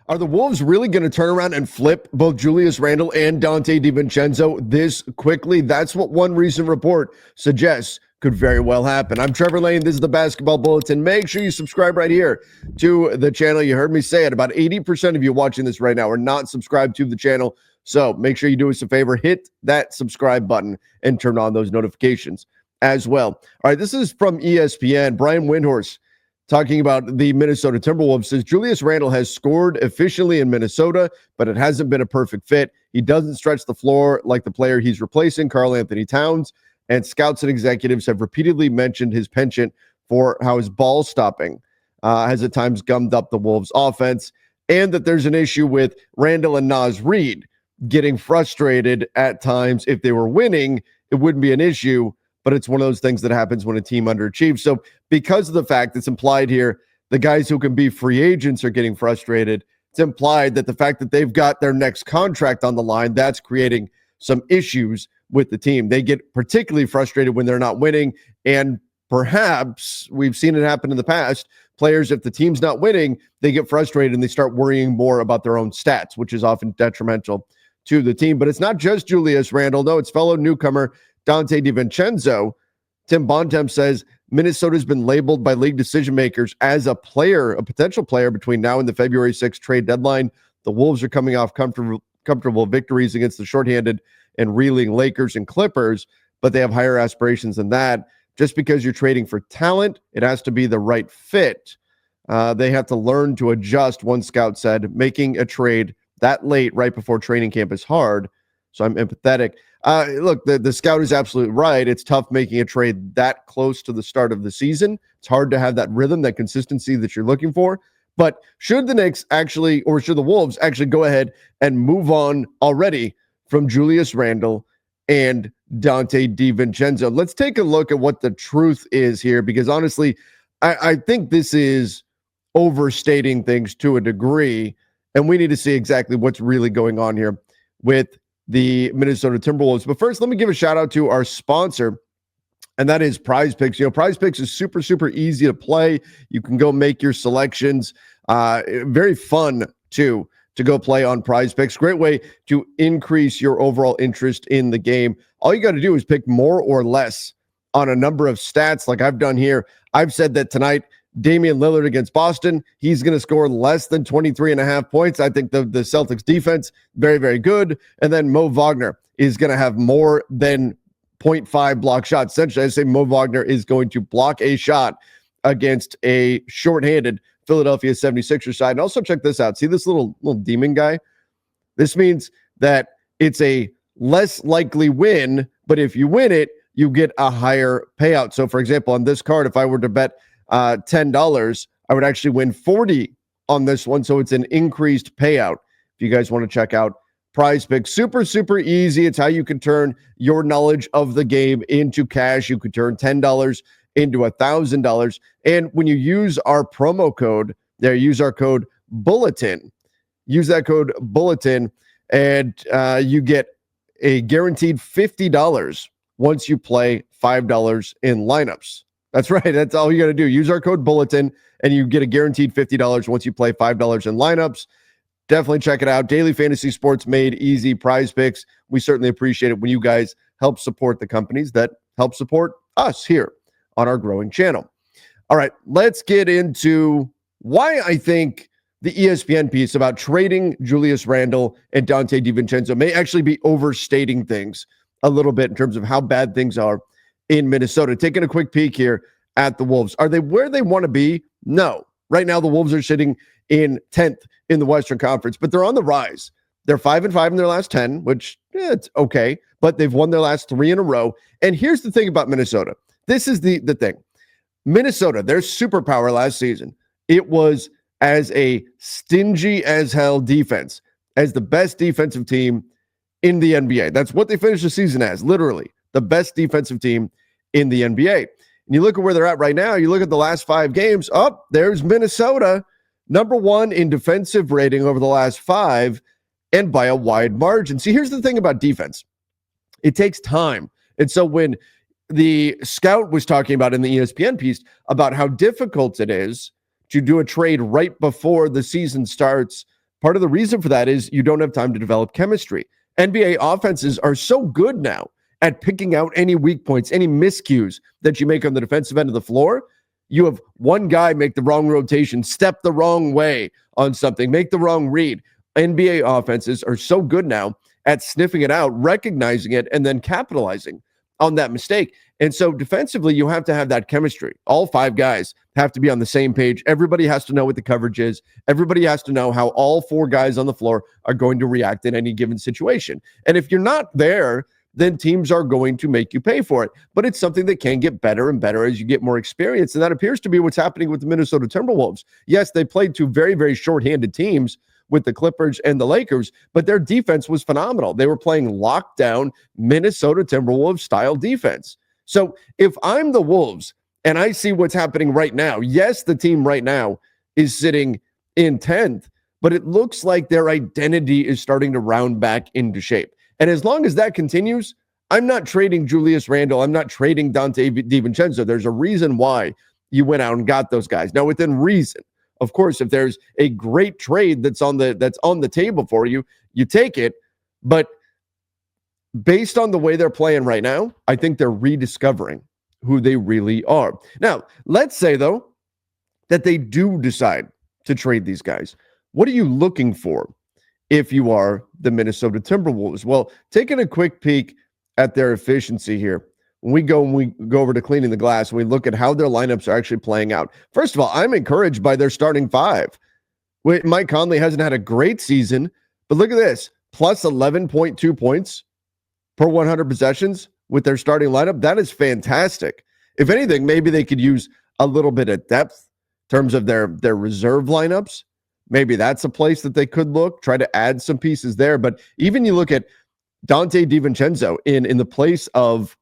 Are the Wolves really going to turn around and flip both Julius Randle and Dante DiVincenzo this quickly? That's what one recent report suggests could very well happen. I'm Trevor Lane. This is the Basketball Bulletin. Make sure you subscribe right here to the channel. You heard me say it. About 80% of you watching this right now are not subscribed to the channel. So make sure you do us a favor. Hit that subscribe button and turn on those notifications as well. All right, this is from ESPN. Brian Windhorst, talking about the Minnesota Timberwolves, says Julius Randle has scored efficiently in Minnesota, but it hasn't been a perfect fit. He doesn't stretch the floor like the player he's replacing, Karl Anthony Towns, and scouts and executives have repeatedly mentioned his penchant for how his ball stopping has at times gummed up the Wolves' offense, and that there's an issue with Randle and Naz Reid getting frustrated at times. If they were winning, it wouldn't be an issue, but it's one of those things that happens when a team underachieves. So because of the fact that's implied here, the guys who can be free agents are getting frustrated. It's implied that the fact that they've got their next contract on the line, that's creating some issues with the team. They get particularly frustrated when they're not winning. And perhaps we've seen it happen in the past. Players, if the team's not winning, they get frustrated and they start worrying more about their own stats, which is often detrimental to the team. But it's not just Julius Randle. No, it's fellow newcomer Dante DiVincenzo. Tim Bontemps says Minnesota's been labeled by league decision makers as a potential player between now and the February 6th trade deadline. The Wolves are coming off comfortable victories against the shorthanded and reeling Lakers and Clippers, but they have higher aspirations than that. Just because you're trading for talent, it has to be the right fit. They have to learn to adjust, one scout said. Making a trade that late, right before training camp, is hard. So I'm empathetic. Look, the scout is absolutely right. It's tough making a trade that close to the start of the season. It's hard to have that rhythm, that consistency that you're looking for. But should the Knicks actually, or should the Wolves actually go ahead and move on already from Julius Randle and Dante DiVincenzo? Let's take a look at what the truth is here, because honestly, I think this is overstating things to a degree, and we need to see exactly what's really going on here with the Minnesota Timberwolves. But first, let me give a shout out to our sponsor, and that is Prize Picks. You know, Prize Picks is super, super easy to play. You can go make your selections. Very fun, too, to go play on Prize Picks. Great way to increase your overall interest in the game. All you got to do is pick more or less on a number of stats like I've done here. I've said that tonight, Damian Lillard against Boston, he's going to score less than 23.5 points. I think the Celtics defense, very, very good. And then Mo Wagner is going to have more than 0.5 block shots. Essentially, I say Mo Wagner is going to block a shot against a shorthanded Philadelphia 76ers side. And also check this out. See this little demon guy? This means that it's a less likely win, but if you win it, you get a higher payout. So, for example, on this card, if I were to bet $10, I would actually win 40 on this one. So it's an increased payout. If you guys want to check out Prize Picks, super, super easy. It's how you can turn your knowledge of the game into cash. You could turn $10 into $1,000. And when you use our promo code there, use our code Bulletin. Use that code Bulletin, and you get a guaranteed $50 once you play $5 in lineups. That's right. That's all you got to do. Use our code Bulletin, and you get a guaranteed $50 once you play $5 in lineups. Definitely check it out. Daily fantasy sports made easy. Prize Picks. We certainly appreciate it when you guys help support the companies that help support us here on our growing channel. All right, let's get into why I think the ESPN piece about trading Julius Randle and Dante DiVincenzo may actually be overstating things a little bit in terms of how bad things are in Minnesota. Taking a quick peek here at the Wolves. Are they where they want to be? No. Right now, the Wolves are sitting in 10th in the Western Conference, but they're on the rise. They're 5-5 in their last 10, which it's okay, but they've won their last 3 in a row. And here's the thing about Minnesota. This is the thing. Minnesota, their superpower last season, it was as a stingy as hell defense, as the best defensive team in the NBA. That's what they finished the season as, literally. The best defensive team in the NBA. And you look at where they're at right now, you look at the last 5 games, there's Minnesota, number 1 in defensive rating over the last 5, and by a wide margin. See, here's the thing about defense. It takes time. And so when the scout was talking about in the ESPN piece about how difficult it is to do a trade right before the season starts Part of the reason for that is you don't have time to develop chemistry. NBA offenses are so good now at picking out any weak points, any miscues that you make on the defensive end of the floor. You have one guy make the wrong rotation, step the wrong way on something, make the wrong read. NBA offenses are so good now at sniffing it out, recognizing it, and then capitalizing on that mistake. And so defensively, you have to have that chemistry. All five guys have to be on the same page. Everybody has to know what the coverage is. Everybody has to know how all four guys on the floor are going to react in any given situation. And if you're not there, then teams are going to make you pay for it. But it's something that can get better and better as you get more experience. And that appears to be what's happening with the Minnesota Timberwolves. Yes, they played two very, very shorthanded teams with the Clippers and the Lakers, but their defense was phenomenal. They were playing lockdown Minnesota Timberwolves style defense. So if I'm the Wolves and I see what's happening right now, yes, the team right now is sitting in 10th, but it looks like their identity is starting to round back into shape. And as long as that continues, I'm not trading Julius Randle. I'm not trading Dante DiVincenzo. There's a reason why you went out and got those guys. Now, within reason, of course, if there's a great trade that's on the table for you, you take it. But based on the way they're playing right now, I think they're rediscovering who they really are. Now, let's say, though, that they do decide to trade these guys. What are you looking for if you are the Minnesota Timberwolves? Well, taking a quick peek at their efficiency here, when we go over to cleaning the glass, and we look at how their lineups are actually playing out. First of all, I'm encouraged by their starting five. Mike Conley hasn't had a great season, but look at this, plus 11.2 points per 100 possessions with their starting lineup. That is fantastic. If anything, maybe they could use a little bit of depth in terms of their reserve lineups. Maybe that's a place that they could look, try to add some pieces there. But even you look at Dante DiVincenzo in the place of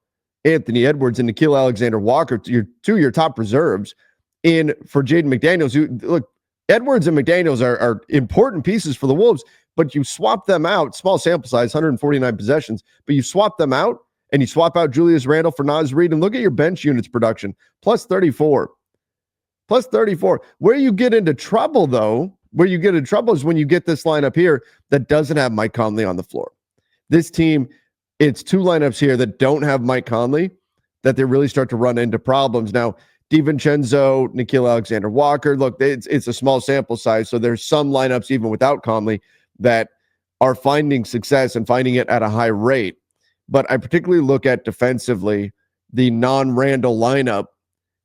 Anthony Edwards and Nickeil Alexander-Walker, your top reserves, for Jaden McDaniels. Look, Edwards and McDaniels are important pieces for the Wolves, but you swap them out, small sample size, 149 possessions, but you swap them out, and you swap out Julius Randle for Naz Reid, and look at your bench units production, plus 34. Plus 34. Where you get into trouble, though, is when you get this lineup here that doesn't have Mike Conley on the floor. This team, it's two lineups here that don't have Mike Conley that they really start to run into problems. Now, DiVincenzo, Nickeil Alexander-Walker, look, it's a small sample size, so there's some lineups even without Conley that are finding success and finding it at a high rate. But I particularly look at defensively, the non-Randle lineup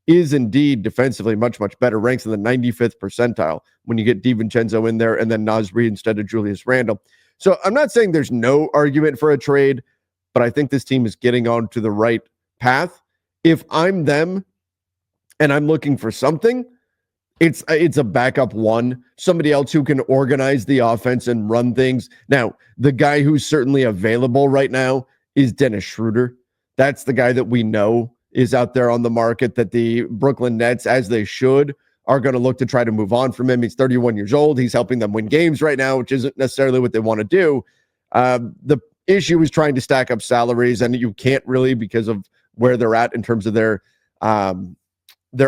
is indeed defensively much, much better, ranks in the 95th percentile when you get DiVincenzo in there and then Naz Reid instead of Julius Randle. So I'm not saying there's no argument for a trade, but I think this team is getting onto the right path. If I'm them and I'm looking for something, it's a backup one, somebody else who can organize the offense and run things. Now, the guy who's certainly available right now is Dennis Schroeder. That's the guy that we know is out there on the market that the Brooklyn Nets, as they should, are going to look to try to move on from him. He's 31 years old. He's helping them win games right now, which isn't necessarily what they want to do. The issue is trying to stack up salaries, and you can't really because of where they're at in terms of their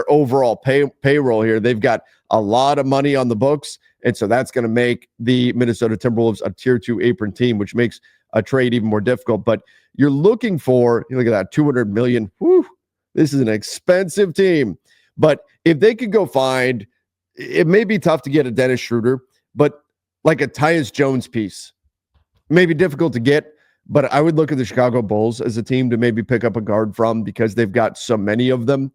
overall payroll here. They've got a lot of money on the books, and so that's going to make the Minnesota Timberwolves a tier 2 apron team, which makes a trade even more difficult. But you're looking for, look at that, $200 million. Whew, this is an expensive team. But if they could go find, it may be tough to get a Dennis Schroeder, but like a Tyus Jones piece, maybe difficult to get, but I would look at the Chicago Bulls as a team to maybe pick up a guard from because they've got so many of them.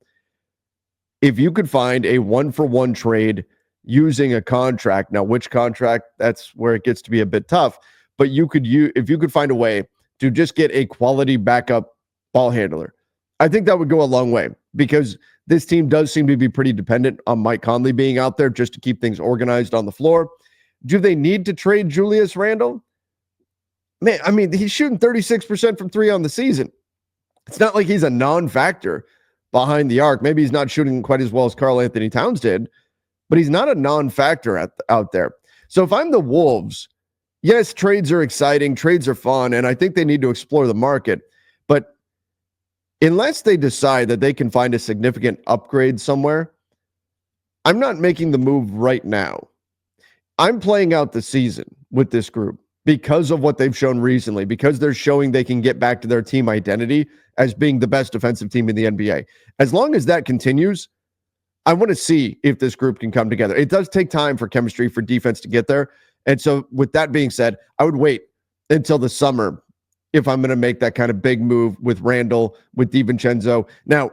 If you could find a 1-for-1 trade using a contract, now which contract, that's where it gets to be a bit tough, but if you could find a way to just get a quality backup ball handler, I think that would go a long way because this team does seem to be pretty dependent on Mike Conley being out there just to keep things organized on the floor. Do they need to trade Julius Randle? Man, I mean, he's shooting 36% from three on the season. It's not like he's a non-factor behind the arc. Maybe he's not shooting quite as well as Karl Anthony Towns did, but he's not a non-factor out there. So if I'm the Wolves, yes, trades are exciting, trades are fun, and I think they need to explore the market. But unless they decide that they can find a significant upgrade somewhere, I'm not making the move right now. I'm playing out the season with this group because of what they've shown recently, because they're showing they can get back to their team identity as being the best defensive team in the NBA. As long as that continues, I want to see if this group can come together. It does take time for chemistry, for defense to get there. And so with that being said, I would wait until the summer if I'm going to make that kind of big move with Randle, with DiVincenzo. Now,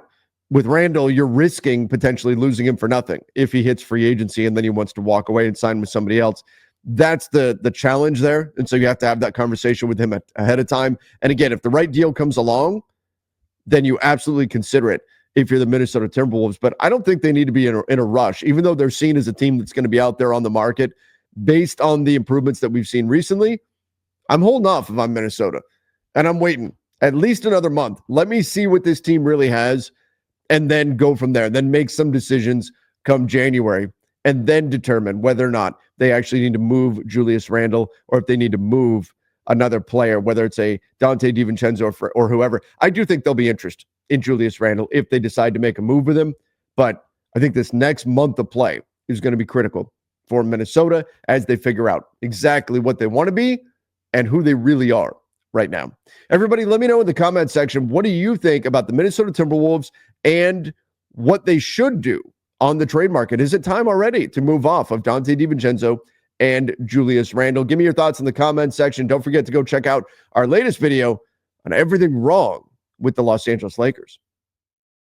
with Randle, you're risking potentially losing him for nothing if he hits free agency and then he wants to walk away and sign with somebody else. That's the challenge there. And so you have to have that conversation with him ahead of time. And again, if the right deal comes along, then you absolutely consider it if you're the Minnesota Timberwolves. But I don't think they need to be in a rush, even though they're seen as a team that's going to be out there on the market based on the improvements that we've seen recently. I'm holding off if I'm Minnesota, and I'm waiting at least another month. Let me see what this team really has, and then go from there. Then make some decisions come January, and then determine whether or not they actually need to move Julius Randle or if they need to move another player, whether it's a Dante DiVincenzo or whoever. I do think there'll be interest in Julius Randle if they decide to make a move with him. But I think this next month of play is going to be critical for Minnesota as they figure out exactly what they want to be and who they really are right now. Everybody, let me know in the comment section, what do you think about the Minnesota Timberwolves and what they should do on the trade market? Is it time already to move off of Dante DiVincenzo and Julius Randle? Give me your thoughts in the comment section. Don't forget to go check out our latest video on everything wrong with the Los Angeles Lakers.